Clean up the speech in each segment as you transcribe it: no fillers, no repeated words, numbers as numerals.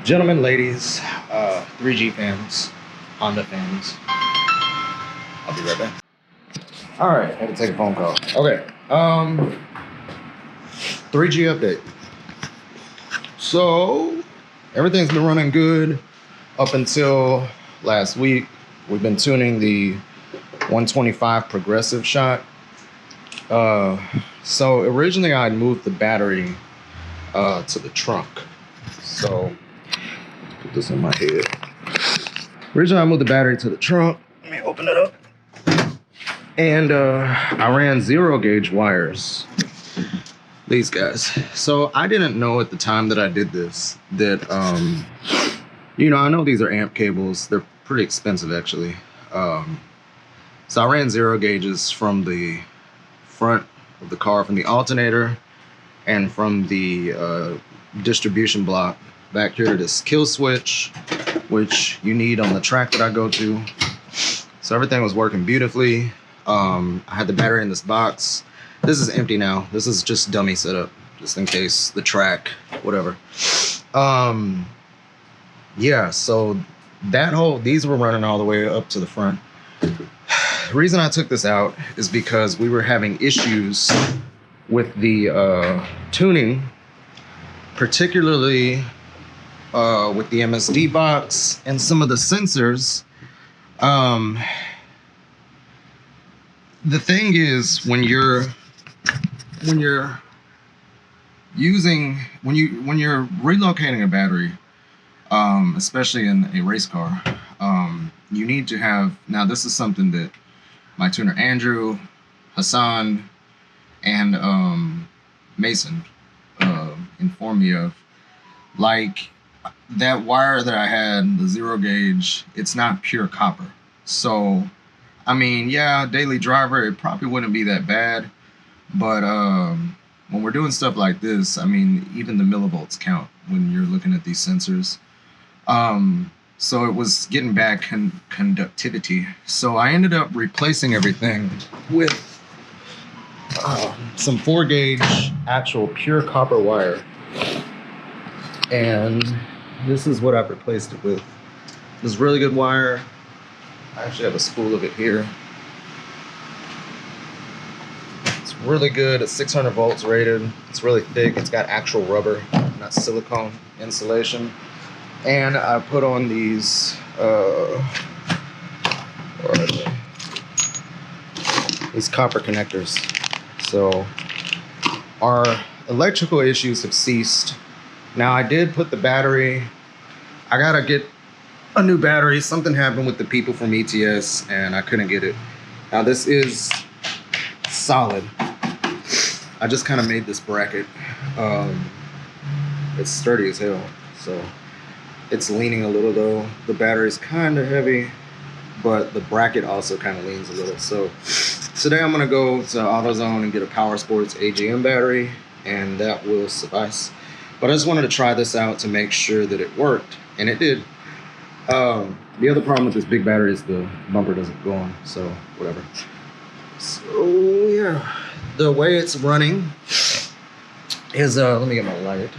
Gentlemen, ladies, 3G fans, Honda fans. I'll be right back. All right, had to take a phone call. Okay, 3G update. So everything's been running good up until last week. We've been tuning the 125 progressive shot. So originally I moved the battery to the trunk. So put this in my head. Originally I moved the battery to the trunk. Let me open it up. And I ran 0 gauge wires. These guys. So I didn't know at the time that I did this that I know these are amp cables. They're pretty expensive actually. So I ran 0 gauges from the front of the car, from the alternator and from the distribution block back here to this kill switch, which you need on the track that I go to. So everything was working beautifully. I had the battery in this box. This is empty now. This is just dummy setup, just in case the track, whatever. Yeah, so these were running all the way up to the front. The reason I took this out is because we were having issues with the tuning, particularly with the MSD box and some of the sensors. The thing is, when you're relocating a battery, especially in a race car, you need to have, now this is something that my tuner Andrew, Hassan, and Mason informed me of. Like, that wire that I had, the 0 gauge, it's not pure copper. So I mean, yeah, daily driver, it probably wouldn't be that bad. But when we're doing stuff like this, I mean, even the millivolts count when you're looking at these sensors. So it was getting bad conductivity. So I ended up replacing everything with some 4 gauge actual pure copper wire. And this is what I've replaced it with. This really good wire. I actually have a spool of it here. It's really good. It's 600 volts rated. It's really thick. It's got actual rubber, not silicone insulation. And I put on these, these copper connectors. So our electrical issues have ceased. Now I did put the battery, I gotta get a new battery. Something happened with the people from ETS and I couldn't get it. Now this is solid. I just kind of made this bracket. It's sturdy as hell, so it's leaning a little though. The battery's kind of heavy, but the bracket also kind of leans a little. So today I'm gonna go to AutoZone and get a Power Sports AGM battery, and that will suffice. But I just wanted to try this out to make sure that it worked, and it did. The other problem with this big battery is the bumper doesn't go on, so whatever. So yeah, the way it's running is, let me get my light.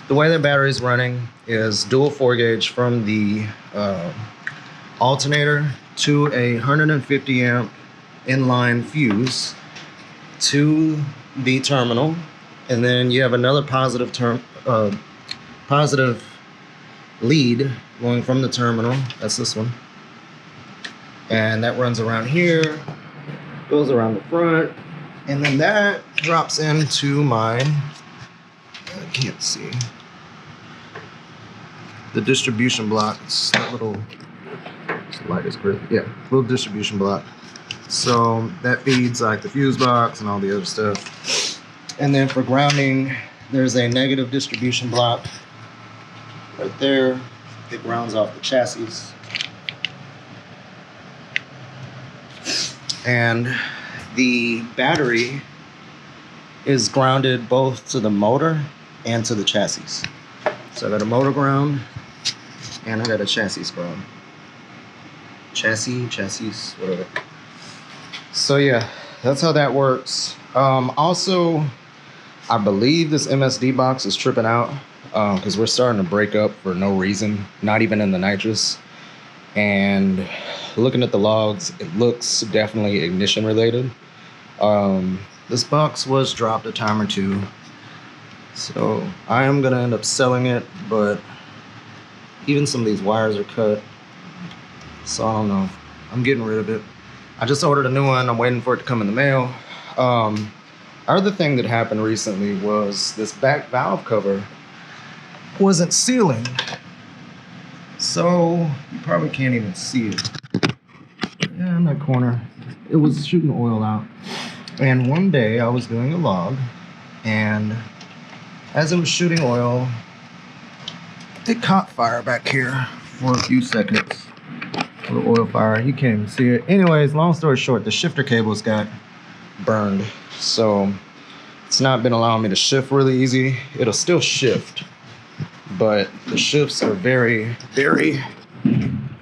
The way the battery is running is dual 4 gauge from the alternator to a 150 amp inline fuse to the terminal, and then you have another positive lead going from the terminal. That's this one, and that runs around here, goes around the front, and then that drops into my, I can't see, the distribution block. It's that little, this light is crazy. Yeah, little distribution block. So that feeds like the fuse box and all the other stuff. And then for grounding, there's a negative distribution block right there. It grounds off the chassis. And the battery is grounded both to the motor and to the chassis. So I got a motor ground and I got a chassis ground. Chassis, whatever. So yeah, that's how that works. Also, I believe this MSD box is tripping out because we're starting to break up for no reason, not even in the nitrous. And looking at the logs, it looks definitely ignition related. This box was dropped a time or two, so I am gonna end up selling it, but even some of these wires are cut, so I don't know. I'm getting rid of it. I just ordered a new one. I'm waiting for it to come in the mail. Other thing that happened recently was this back valve cover wasn't sealing. So you probably can't even see it. Yeah, in that corner, it was shooting oil out. And one day I was doing a log, and as it was shooting oil, it caught fire back here for a few seconds. A little oil fire, you can't even see it. Anyways, long story short, the shifter cables got burned. So it's not been allowing me to shift really easy. It'll still shift, but the shifts are very, very,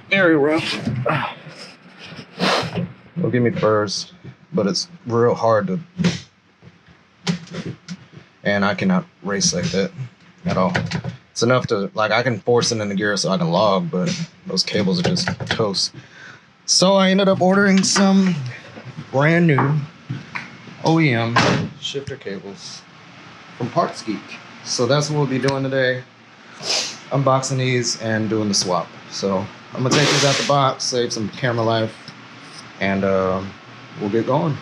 very rough. It'll give me burrs, but it's real hard to, and I cannot race like that at all. It's enough to, like, I can force it in the gear so I can log, but those cables are just toast. So I ended up ordering some brand new OEM shifter cables from Parts Geek. So that's what we'll be doing today. Unboxing these and doing the swap. So I'm gonna take these out the box, save some camera life, and we'll get going.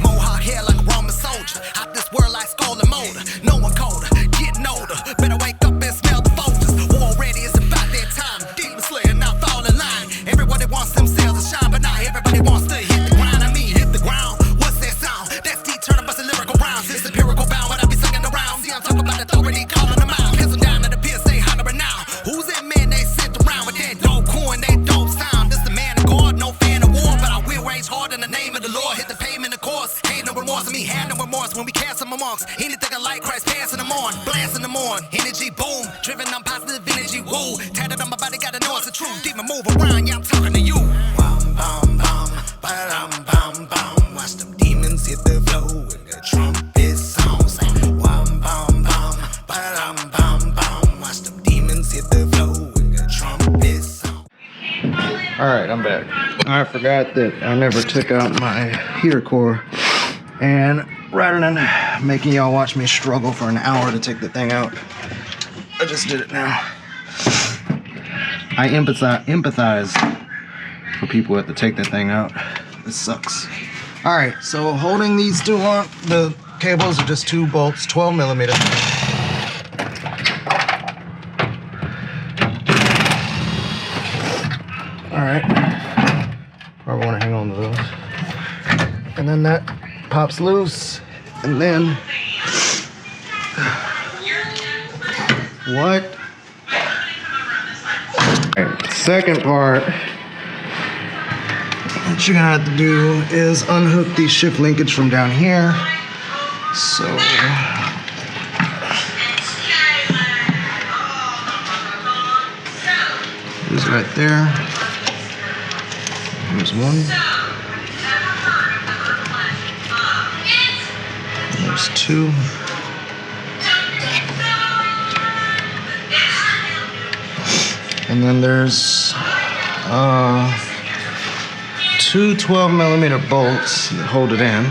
Mohawk hair like a Roman soldier. Out this world like skull and motor. No one colder, getting older. Better wake up and smell the vultures. War ready, it's about that time. Demon slayer, now fall in line. Everybody wants themselves to shine, but not everybody wants to hit the grind. I mean, hit the ground. What's that sound? That's D turning busting lyrical rounds. It's empirical bound when I be singing around. See, I'm talking about authority, calling them out. Pins them down to the pit, say hollering now. Who's that man they sent around with that dope coin, that dope sound? This the man of God, no fan of war, but I will rage hard in the name of the Lord. Hit the pavement, of course. Ain't no remorse, I mean, had no remorse when we cast them amongst anything I like Christ, passing them on, blasting them on. Energy boom, driven on positive energy, woo. Tatted on my body, gotta know it's the truth. Deep and move around, yeah, I'm talking to you. Bum, bum, bum, ba-dum, bum, bum. Watch them demons hit the flow and the trumpet sounds. Bum, bum, bum, ba-dum, bum, bum. Watch them demons hit the flow and the trumpet sound. Alright, I'm back. I forgot that I never took out my heater core, and rather than making y'all watch me struggle for an hour to take the thing out, I just did it now. I empathize for people who have to take that thing out. This sucks. Alright, so holding these two on, the cables are just 2 bolts, 12 millimeter. Alright, probably want to hang on to those. And then that pops loose, and then what? Alright, second part, what you're gonna have to do is unhook the shift linkage from down here. So it's right there. There's one. There's 2. And then there's 2 12 millimeter bolts that hold it in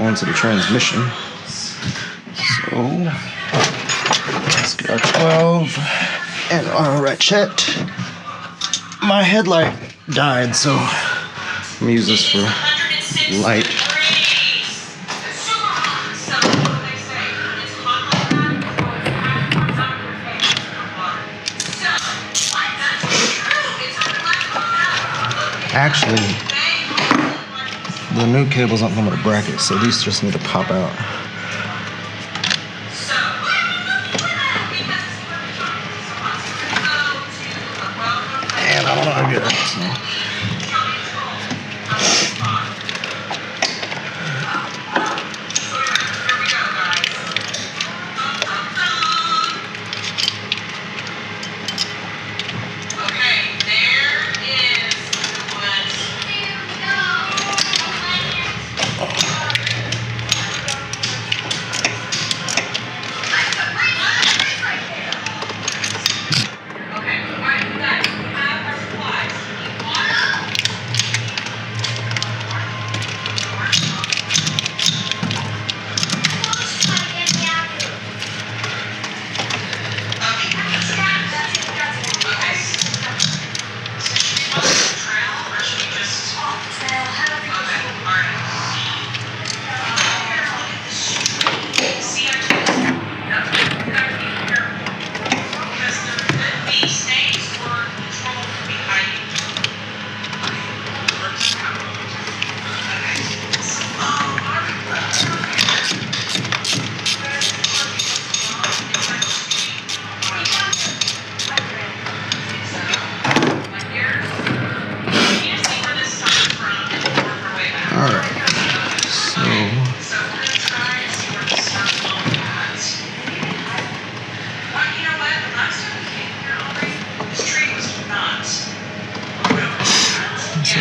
onto the transmission. So let's get our 12 and our ratchet. My headlight died, so I'm gonna use this for light. Actually, the new cables don't come with a bracket, so these just need to pop out. And I don't know how to get it. So.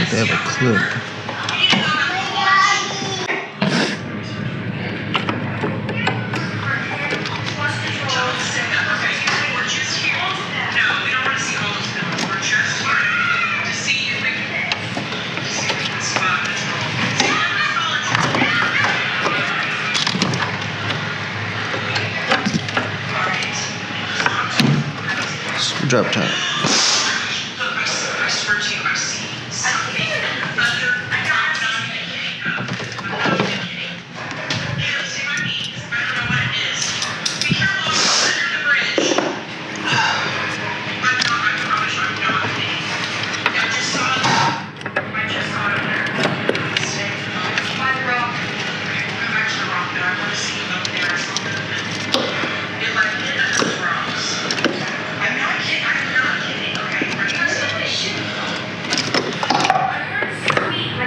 if they have a clip. Drop time.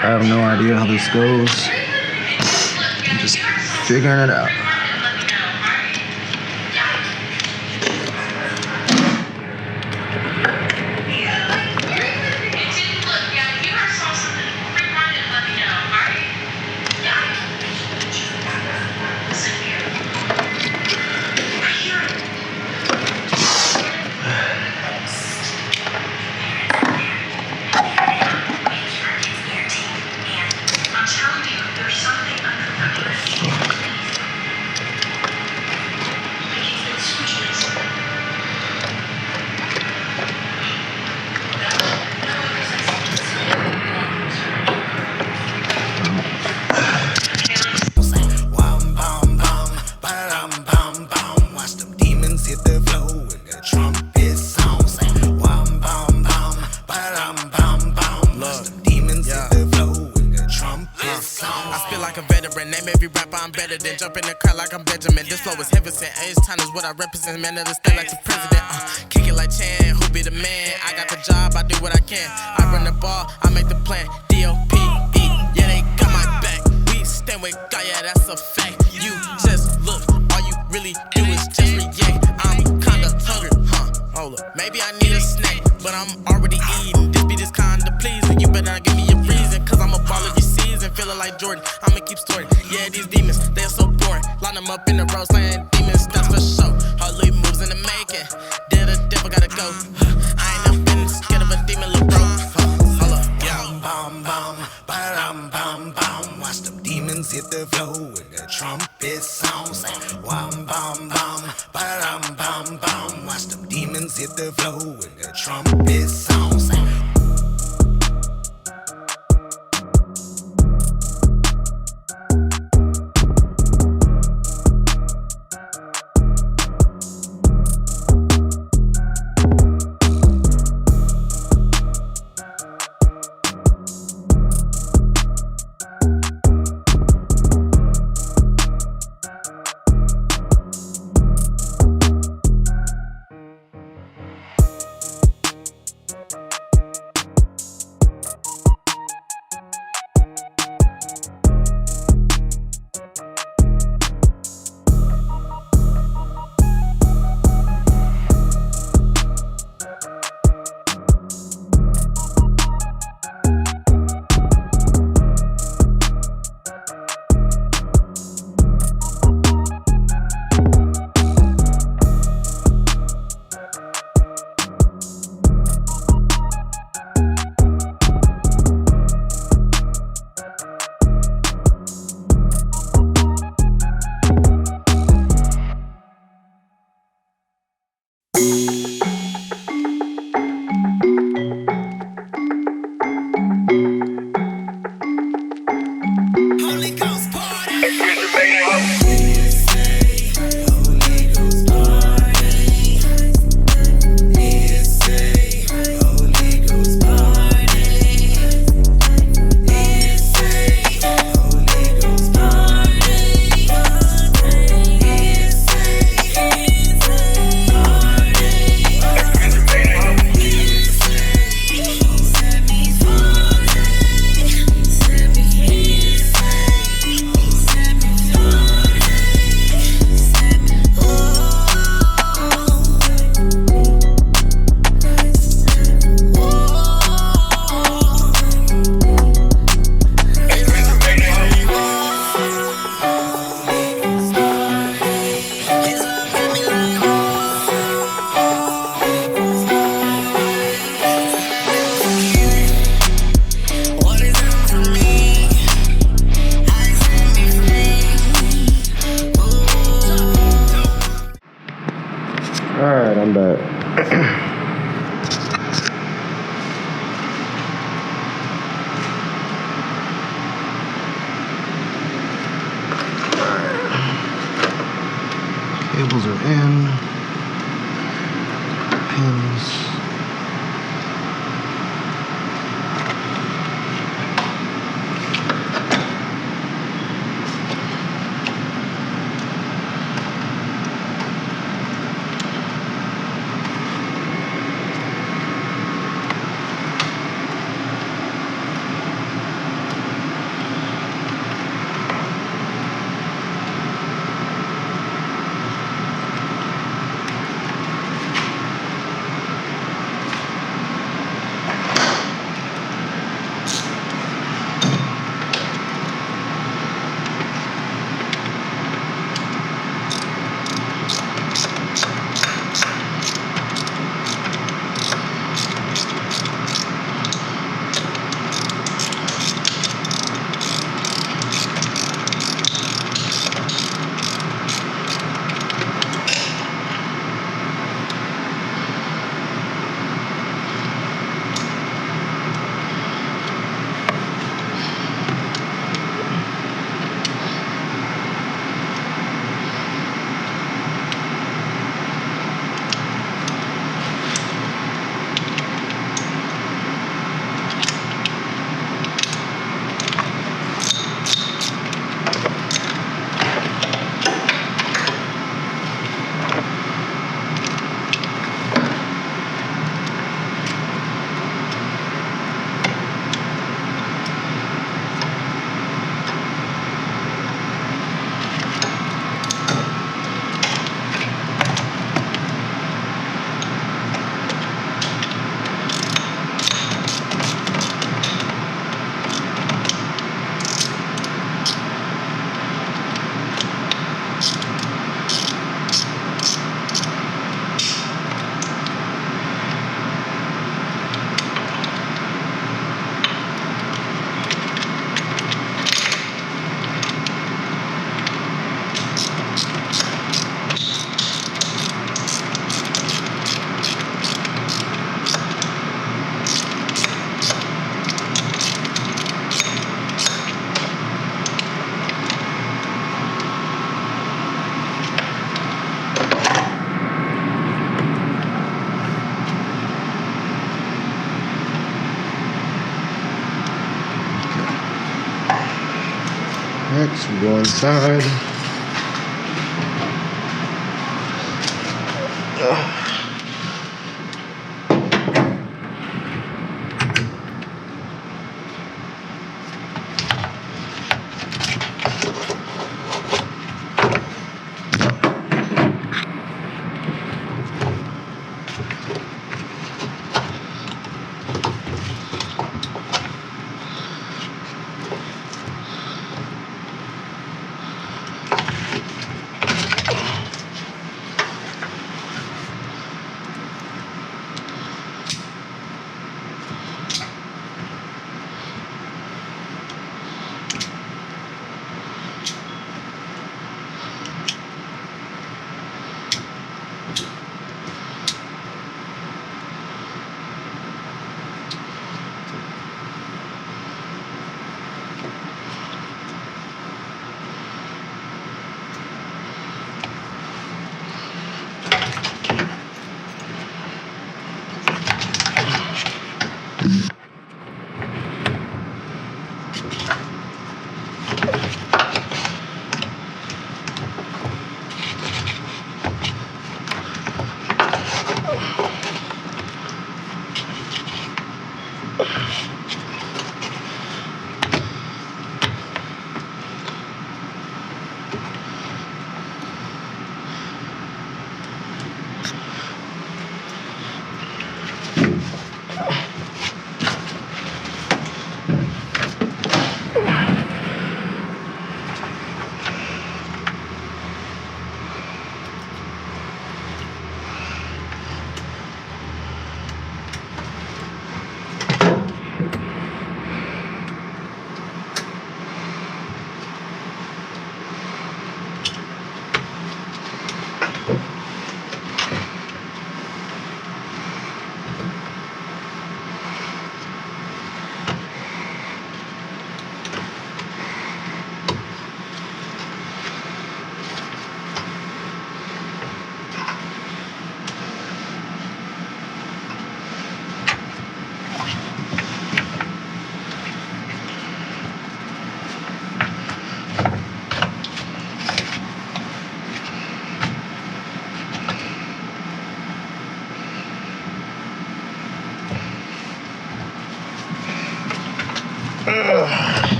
I have no idea how this goes. I'm just figuring it out. Name every rapper, I'm better than jump in the car like I'm Benjamin. This flow is heaven sent. Age time is what I represent. Man, understand like the president. Kick it like Chan, who be the man? I got the job, I do what I can. I run the ball, I make the plan. D-O-P-E, yeah, they got my back. We stand with God, yeah, that's a fact. You just look, all you really do is just react. I'm kinda hungry, hold up. Maybe I need a snack, but I'm already eating. This beat is kinda pleasing. You better not give me a reason, cause I'm a baller this season. Feeling like Jordan, I'ma keep storing. Yeah, these demons, they're so boring. Line them up in the row, saying demons, that's for sure. Hardly moves in the making. Did the devil gotta go. I ain't never been scared of a demon, little bro. Hold up, yeah. Bum, bum, ba-dum, bum, bum. Watch them demons hit the floor with the trumpet sound. Say, wham, bum, bum, ba-dum, bum, bum. Watch them demons hit the floor with the trumpet sound. Say, Cables are in. Pins. Next, we go inside.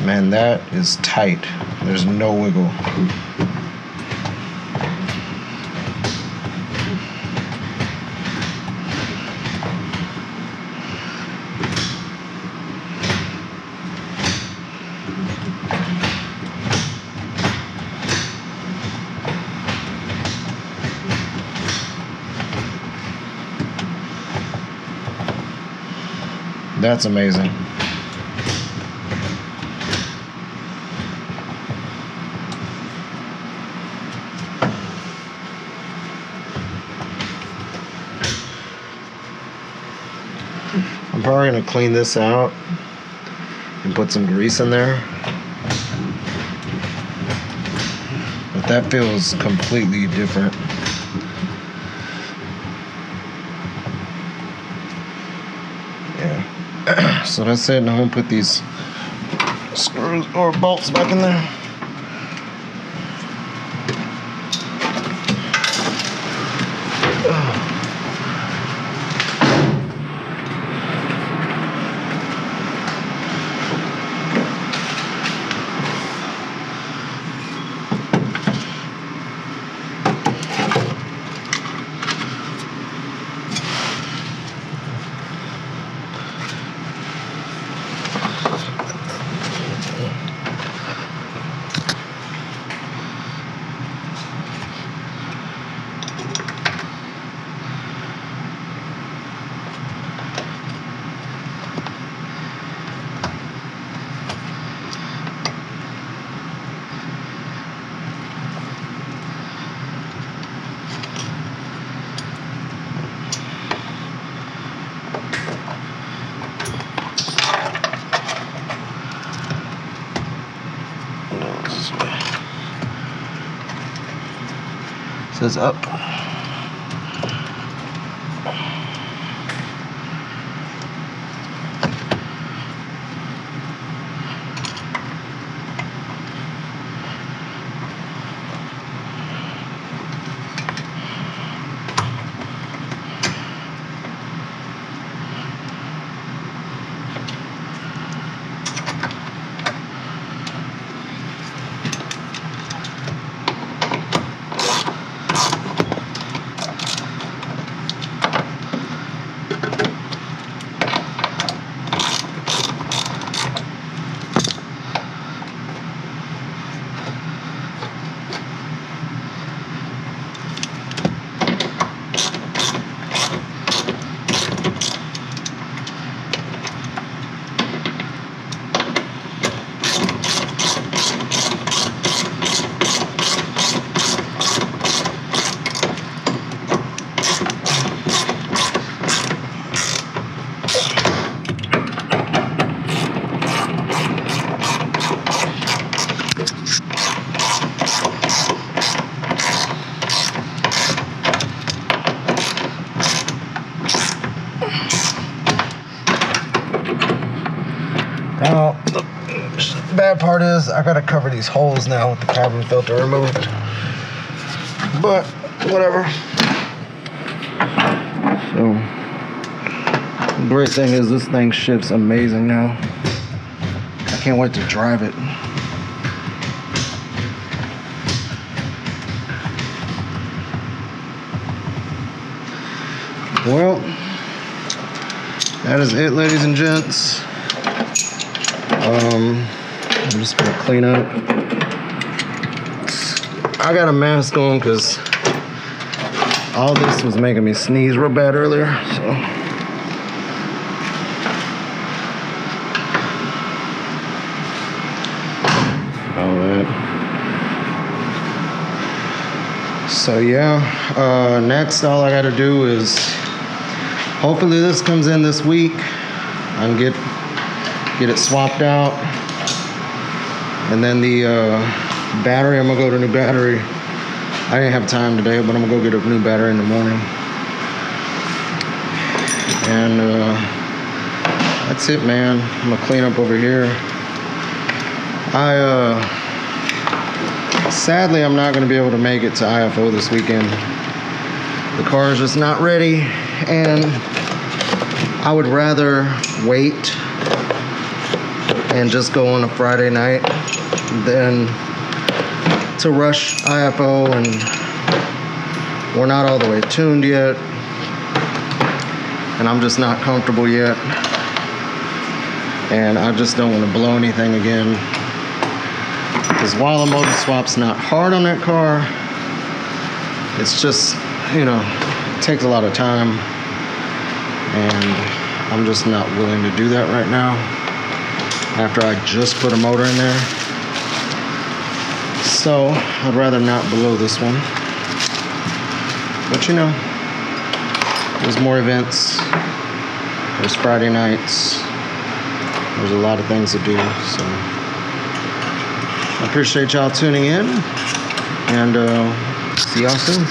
Man, that is tight. There's no wiggle. That's amazing. I'm probably gonna clean this out and put some grease in there. But that feels completely different. Yeah. So that's it. Now I'm gonna put these screws or bolts back in there. Says up. Now, the bad part is I gotta cover these holes now with the carbon filter removed. But, whatever. So, The great thing is this thing shifts amazing now. I can't wait to drive it. Well, that is it, ladies and gents. I'm just gonna clean up. I got a mask on because all this was making me sneeze real bad earlier, so. All that. So yeah, next all I gotta do is, hopefully this comes in this week. I can get it swapped out. And then the battery, I'm gonna go to a new battery. I didn't have time today, but I'm gonna go get a new battery in the morning. And that's it, man. I'm gonna clean up over here. Sadly, I'm not gonna be able to make it to IFO this weekend. The car is just not ready, and I would rather wait and just go on a Friday night than to rush IFO, and we're not all the way tuned yet, and I'm just not comfortable yet, and I just don't want to blow anything again, because while a motor swap's not hard on that car, it's just, you know, it takes a lot of time, and I'm just not willing to do that right now after I just put a motor in there. So I'd rather not blow this one. But you know, there's more events. There's Friday nights. There's a lot of things to do. So I appreciate y'all tuning in, and see y'all soon.